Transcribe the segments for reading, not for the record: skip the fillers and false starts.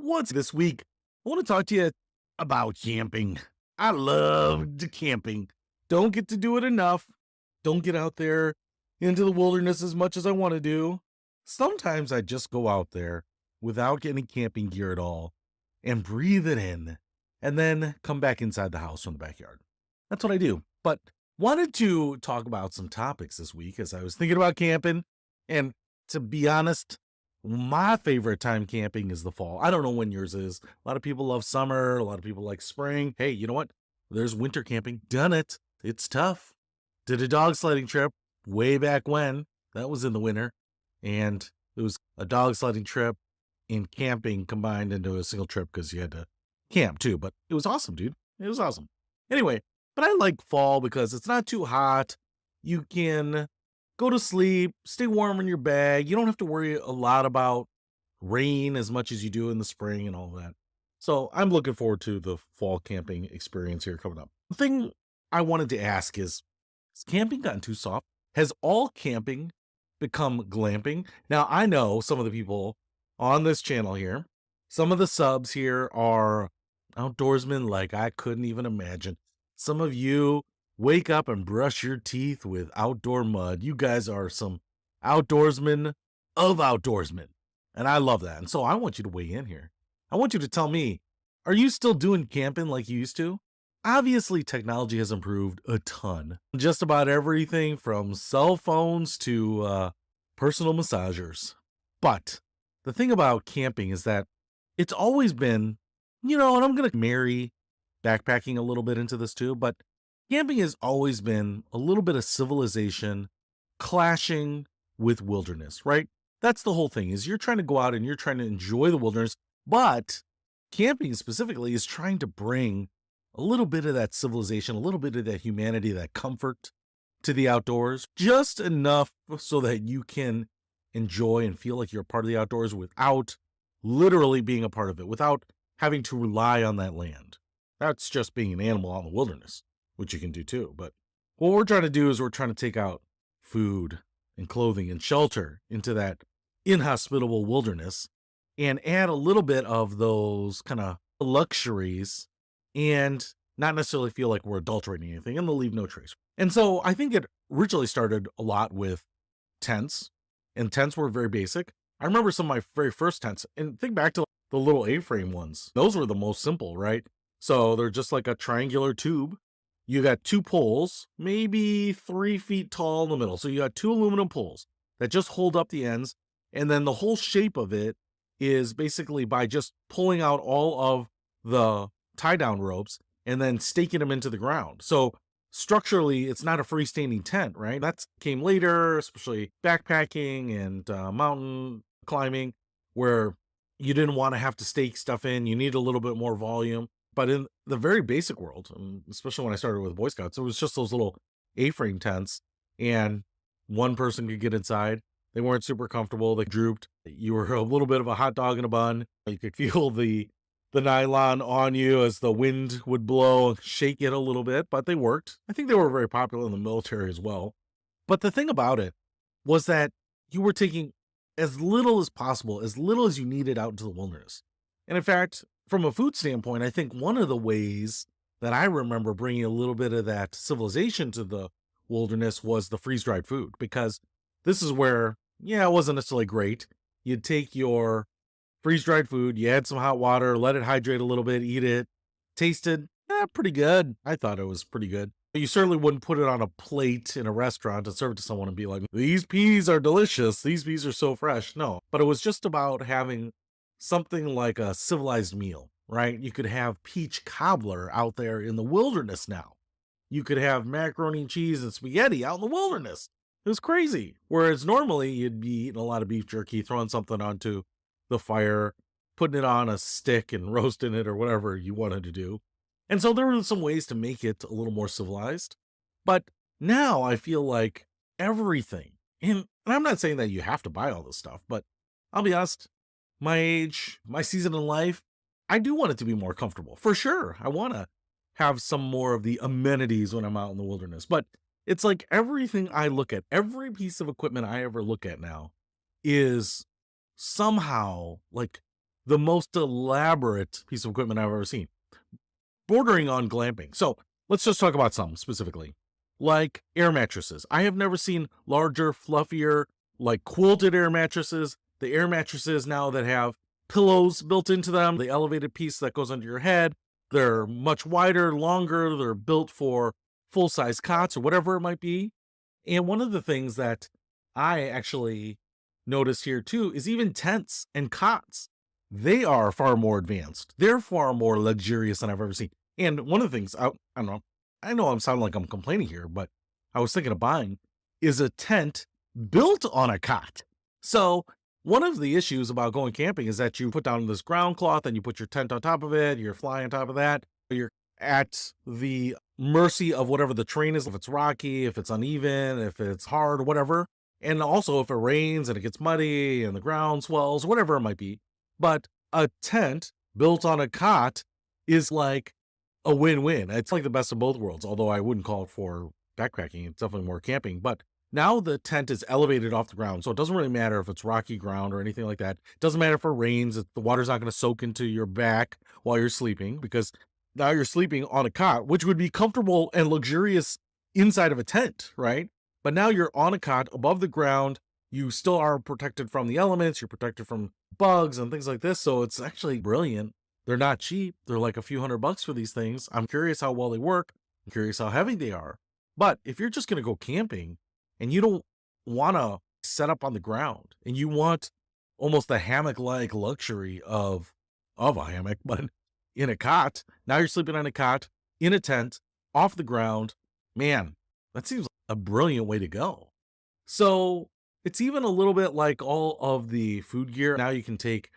What's this week? I want to talk to you about camping. I loved camping. Don't get to do it enough. Don't get out there into the wilderness as much as I want to do. Sometimes I just go out there without getting camping gear at all and breathe it in and then come back inside the house from the backyard. That's what I do. But wanted to talk about some topics this week as I was thinking about camping. And to be honest, my favorite time camping is the fall. I don't know when yours is. A lot of people love summer. A lot of people like spring. Hey, you know what? There's winter camping. Done it. It's tough. Did a dog sledding trip way back when. That was in the winter. And it was a dog sledding trip and camping combined into a single trip because you had to camp too. But it was awesome, dude. It was awesome. Anyway, but I like fall because it's not too hot. You can go to sleep, stay warm in your bag. You don't have to worry a lot about rain as much as you do in the spring and all that. So I'm looking forward to the fall camping experience here coming up. The thing I wanted to ask is, has camping gotten too soft? Has all camping become glamping? Now, I know some of the people on this channel here, some of the subs here are outdoorsmen like I couldn't even imagine. Some of you wake up and brush your teeth with outdoor mud. You guys are some outdoorsmen of outdoorsmen. And I love that. And so I want you to weigh in here. I want you to tell me, are you still doing camping like you used to? Obviously, technology has improved a ton. Just about everything from cell phones to personal massagers. But the thing about camping is that it's always been, and I'm going to marry backpacking a little bit into this too, but camping has always been a little bit of civilization clashing with wilderness, right? That's the whole thing is you're trying to go out and you're trying to enjoy the wilderness, but camping specifically is trying to bring a little bit of that civilization, a little bit of that humanity, that comfort to the outdoors, just enough so that you can enjoy and feel like you're a part of the outdoors without literally being a part of it, without having to rely on that land. That's just being an animal out in the wilderness, which you can do too. But what we're trying to do is we're trying to take out food and clothing and shelter into that inhospitable wilderness and add a little bit of those kind of luxuries and not necessarily feel like we're adulterating anything and they'll leave no trace. And so I think it originally started a lot with tents, and tents were very basic. I remember some of my very first tents, and think back to the little A-frame ones. Those were the most simple, right? So they're just like a triangular tube. You got two poles, maybe 3 feet tall in the middle. So you got two aluminum poles that just hold up the ends. And then the whole shape of it is basically by just pulling out all of the tie down ropes and then staking them into the ground. So structurally, it's not a freestanding tent, right? That came later, especially backpacking and mountain climbing, where you didn't want to have to stake stuff in. You need a little bit more volume. But in the very basic world, especially when I started with Boy Scouts, it was just those little A-frame tents, and one person could get inside. They weren't super comfortable. They drooped. You were a little bit of a hot dog in a bun. You could feel the nylon on you as the wind would blow, shake it a little bit, but they worked. I think they were very popular in the military as well. But the thing about it was that you were taking as little as possible, as little as you needed out into the wilderness. And in fact, from a food standpoint, I think one of the ways that I remember bringing a little bit of that civilization to the wilderness was the freeze-dried food, because this is where, it wasn't necessarily great. You'd take your freeze-dried food, you add some hot water, let it hydrate a little bit, eat it, tasted pretty good. I thought it was pretty good. You certainly wouldn't put it on a plate in a restaurant and serve it to someone and be like, these peas are delicious. These peas are so fresh. No, but it was just about having something like a civilized meal, right? You could have peach cobbler out there in the wilderness now. You could have macaroni and cheese and spaghetti out in the wilderness. It was crazy. Whereas normally you'd be eating a lot of beef jerky, throwing something onto the fire, putting it on a stick and roasting it or whatever you wanted to do. And so there were some ways to make it a little more civilized. But now I feel like everything, and I'm not saying that you have to buy all this stuff, but I'll be honest, my age, my season in life, I do want it to be more comfortable. For sure. I want to have some more of the amenities when I'm out in the wilderness. But it's like everything I look at, every piece of equipment I ever look at now is somehow like the most elaborate piece of equipment I've ever seen, bordering on glamping. So let's just talk about some specifically, like air mattresses. I have never seen larger, fluffier, like quilted air mattresses. The air mattresses now that have pillows built into them, the elevated piece that goes under your head, they're much wider, longer. They're built for full size cots or whatever it might be. And one of the things that I actually noticed here too is even tents and cots. They are far more advanced. They're far more luxurious than I've ever seen. And one of the things I don't know, I know I'm sounding like I'm complaining here, but I was thinking of buying is a tent built on a cot. So one of the issues about going camping is that you put down this ground cloth and you put your tent on top of it, you're flying on top of that, you're at the mercy of whatever the terrain is, if it's rocky, if it's uneven, if it's hard, whatever. And also if it rains and it gets muddy and the ground swells, whatever it might be. But a tent built on a cot is like a win-win. It's like the best of both worlds, although I wouldn't call it for backpacking. It's definitely more camping. But now the tent is elevated off the ground, so it doesn't really matter if it's rocky ground or anything like that. It doesn't matter if it rains. The water's not going to soak into your back while you're sleeping, because now you're sleeping on a cot, which would be comfortable and luxurious inside of a tent, right? But now you're on a cot above the ground. You still are protected from the elements. You're protected from bugs and things like this. So it's actually brilliant. They're not cheap. They're like a few $100 for these things. I'm curious how well they work. I'm curious how heavy they are. But if you're just going to go camping and you don't want to set up on the ground and you want almost the hammock-like luxury of a hammock, but in a cot, now you're sleeping on a cot in a tent off the ground. Man, that seems like a brilliant way to go. So it's even a little bit like all of the food gear. Now you can take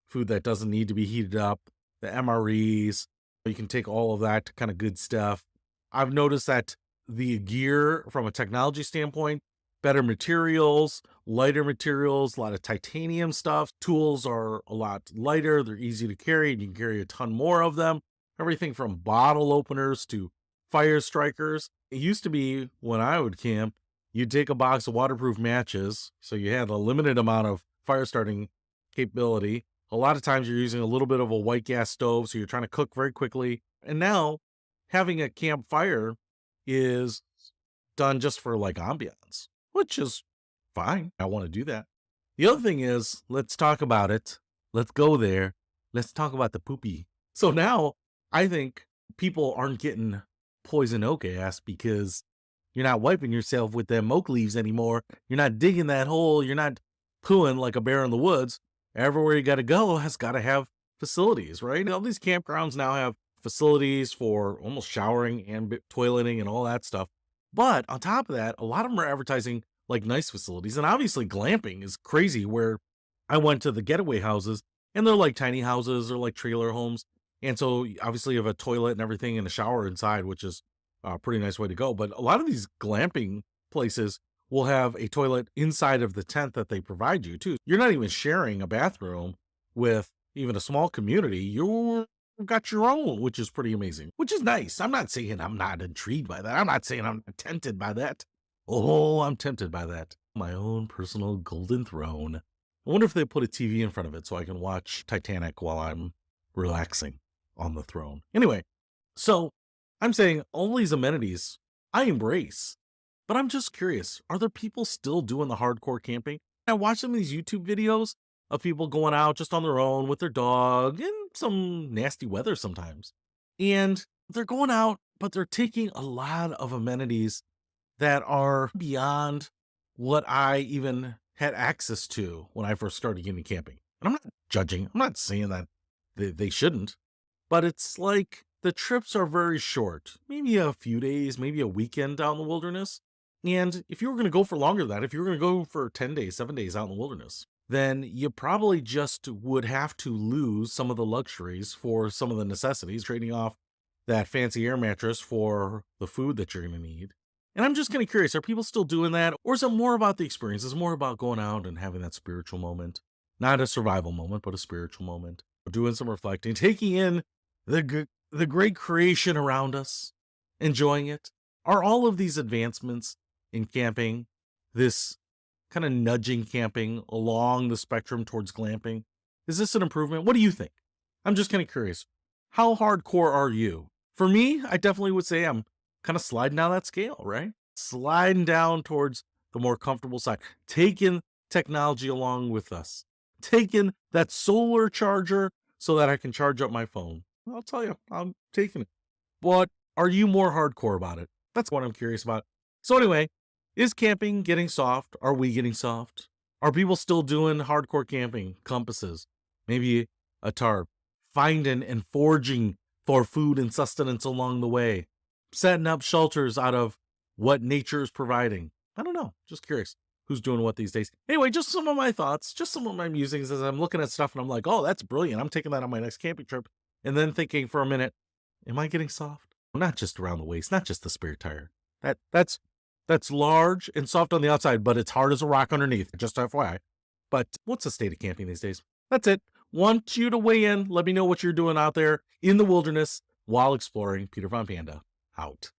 food that doesn't need to be heated up, the MREs, you can take all of that kind of good stuff. I've noticed that the gear from a technology standpoint, better materials, lighter materials, a lot of titanium stuff. Tools are a lot lighter. They're easy to carry, and you can carry a ton more of them. Everything from bottle openers to fire strikers. It used to be when I would camp, you'd take a box of waterproof matches, so you had a limited amount of fire starting capability. A lot of times you're using a little bit of a white gas stove, so you're trying to cook very quickly. And now having a campfire is done just for like ambiance, which is fine. I want to do that. The other thing is, let's talk about it. Let's go there. Let's talk about the poopy. So now I think people aren't getting poison oak ass because you're not wiping yourself with them oak leaves anymore. You're not digging that hole. You're not pooing like a bear in the woods. Everywhere you got to go has got to have facilities, right? All these campgrounds now have facilities for almost showering and toileting and all that stuff. But on top of that, a lot of them are advertising like nice facilities. And obviously glamping is crazy, where I went to the getaway houses and they're like tiny houses or like trailer homes. And so obviously you have a toilet and everything and a shower inside, which is a pretty nice way to go. But a lot of these glamping places will have a toilet inside of the tent that they provide you too. You're not even sharing a bathroom with even a small community. You've got your own, which is pretty amazing, which is nice. I'm not saying I'm not intrigued by that. I'm not saying I'm not tempted by that. Oh, I'm tempted by that. My own personal golden throne. I wonder if they put a TV in front of it so I can watch Titanic while I'm relaxing on the throne. Anyway, so I'm saying all these amenities I embrace, but I'm just curious, are there people still doing the hardcore camping? I watch some of these YouTube videos of people going out just on their own with their dog in some nasty weather sometimes. And they're going out, but they're taking a lot of amenities that are beyond what I even had access to when I first started getting camping. And I'm not judging. I'm not saying that they shouldn't, but it's like the trips are very short, maybe a few days, maybe a weekend out in the wilderness. And if you were going to go for longer than that, if you were going to go for 10 days, 7 days out in the wilderness, then you probably just would have to lose some of the luxuries for some of the necessities, trading off that fancy air mattress for the food that you're going to need. And I'm just kind of curious, are people still doing that? Or is it more about the experience? Is it more about going out and having that spiritual moment? Not a survival moment, but a spiritual moment. Doing some reflecting, taking in the great creation around us, enjoying it. Are all of these advancements in camping, this kind of nudging camping along the spectrum towards glamping, Is this an improvement? What do you think? I'm just kind of curious. How hardcore are you? For me, I definitely would say I'm kind of sliding down that scale, right? Sliding down towards the more comfortable side, taking technology along with us, taking that solar charger so that I can charge up my phone. I'll tell you, I'm taking it. But are you more hardcore about it? That's what I'm curious about. So, anyway, is camping getting soft? Are we getting soft? Are people still doing hardcore camping? Compasses, maybe a tarp, finding and foraging for food and sustenance along the way, setting up shelters out of what nature is providing. I don't know. Just curious who's doing what these days. Anyway, just some of my thoughts, just some of my musings as I'm looking at stuff and I'm like, oh, that's brilliant. I'm taking that on my next camping trip. And then thinking for a minute, am I getting soft? Not just around the waist, not just the spare tire. That's large and soft on the outside, but it's hard as a rock underneath. Just FYI. But what's the state of camping these days? That's it. Want you to weigh in. Let me know what you're doing out there in the wilderness while exploring. Peter Von Panda, out.